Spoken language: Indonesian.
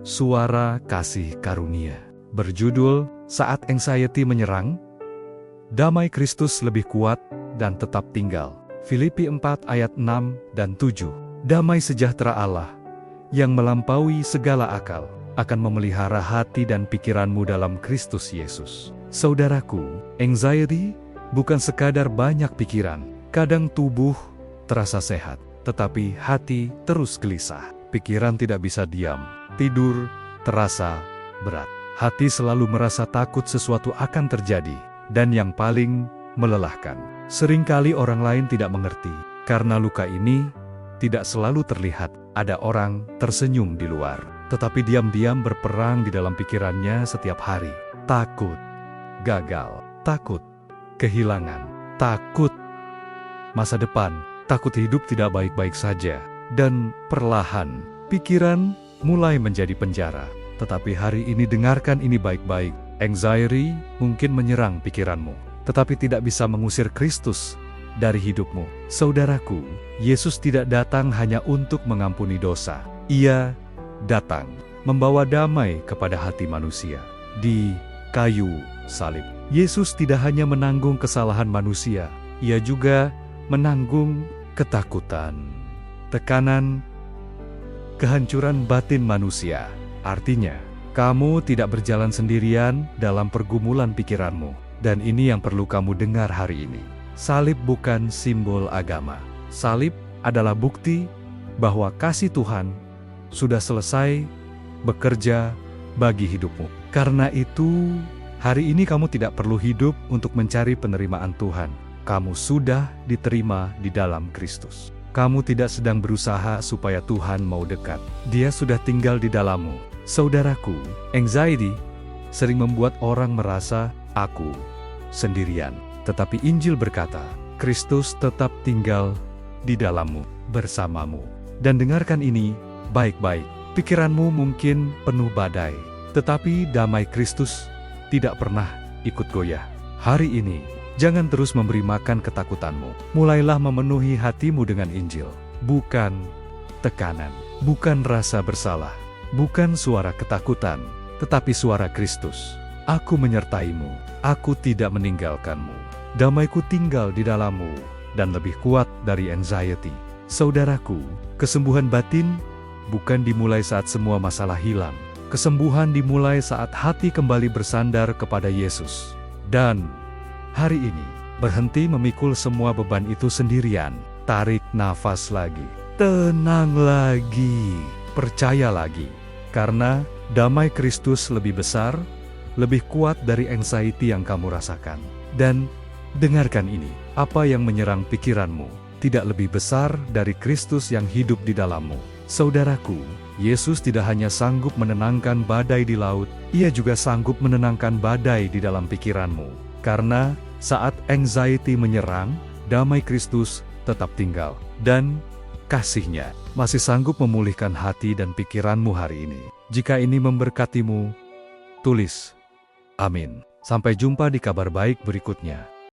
Suara Kasih Karunia. Berjudul, Saat Anxiety Menyerang, Damai Kristus lebih kuat dan tetap tinggal. Filipi 4 ayat 6 dan 7. Damai sejahtera Allah, yang melampaui segala akal, akan memelihara hati dan pikiranmu dalam Kristus Yesus. Saudaraku, anxiety bukan sekadar banyak pikiran. Kadang tubuh terasa sehat, tetapi hati terus gelisah. Pikiran tidak bisa diam, tidur terasa berat. Hati selalu merasa takut sesuatu akan terjadi. Dan yang paling melelahkan, seringkali orang lain tidak mengerti. Karena luka ini tidak selalu terlihat. Ada orang tersenyum di luar, tetapi diam-diam berperang di dalam pikirannya setiap hari. Takut gagal, takut kehilangan, takut masa depan, takut hidup tidak baik-baik saja. Dan perlahan, pikiran mulai menjadi penjara. Tetapi hari ini dengarkan ini baik-baik. Anxiety mungkin menyerang pikiranmu, tetapi tidak bisa mengusir Kristus dari hidupmu. Saudaraku, Yesus tidak datang hanya untuk mengampuni dosa. Ia datang membawa damai kepada hati manusia. Di kayu salib, Yesus tidak hanya menanggung kesalahan manusia, Ia juga menanggung ketakutan, tekanan, kehancuran batin manusia. Artinya, kamu tidak berjalan sendirian dalam pergumulan pikiranmu. Dan ini yang perlu kamu dengar hari ini. Salib bukan simbol agama. Salib adalah bukti bahwa kasih Tuhan sudah selesai bekerja bagi hidupmu. Karena itu, hari ini kamu tidak perlu hidup untuk mencari penerimaan Tuhan. Kamu sudah diterima di dalam Kristus. Kamu tidak sedang berusaha supaya Tuhan mau dekat. Dia sudah tinggal di dalammu. Saudaraku, anxiety sering membuat orang merasa aku sendirian. Tetapi Injil berkata, Kristus tetap tinggal di dalammu, bersamamu. Dan dengarkan ini baik-baik. Pikiranmu mungkin penuh badai, tetapi damai Kristus tidak pernah ikut goyah. Hari ini, jangan terus memberi makan ketakutanmu. Mulailah memenuhi hatimu dengan Injil. Bukan tekanan, bukan rasa bersalah, bukan suara ketakutan, tetapi suara Kristus. Aku menyertaimu, aku tidak meninggalkanmu. Damaiku tinggal di dalammu, dan lebih kuat dari anxiety. Saudaraku, kesembuhan batin bukan dimulai saat semua masalah hilang. Kesembuhan dimulai saat hati kembali bersandar kepada Yesus. Dan hari ini, berhenti memikul semua beban itu sendirian. Tarik nafas lagi. Tenang lagi. Percaya lagi. Karena damai Kristus lebih besar, lebih kuat dari anxiety yang kamu rasakan. Dan dengarkan ini, apa yang menyerang pikiranmu tidak lebih besar dari Kristus yang hidup di dalammu. Saudaraku, Yesus tidak hanya sanggup menenangkan badai di laut, Ia juga sanggup menenangkan badai di dalam pikiranmu. Karena saat anxiety menyerang, damai Kristus tetap tinggal. Dan kasih-Nya masih sanggup memulihkan hati dan pikiranmu hari ini. Jika ini memberkatimu, tulis amin. Sampai jumpa di kabar baik berikutnya.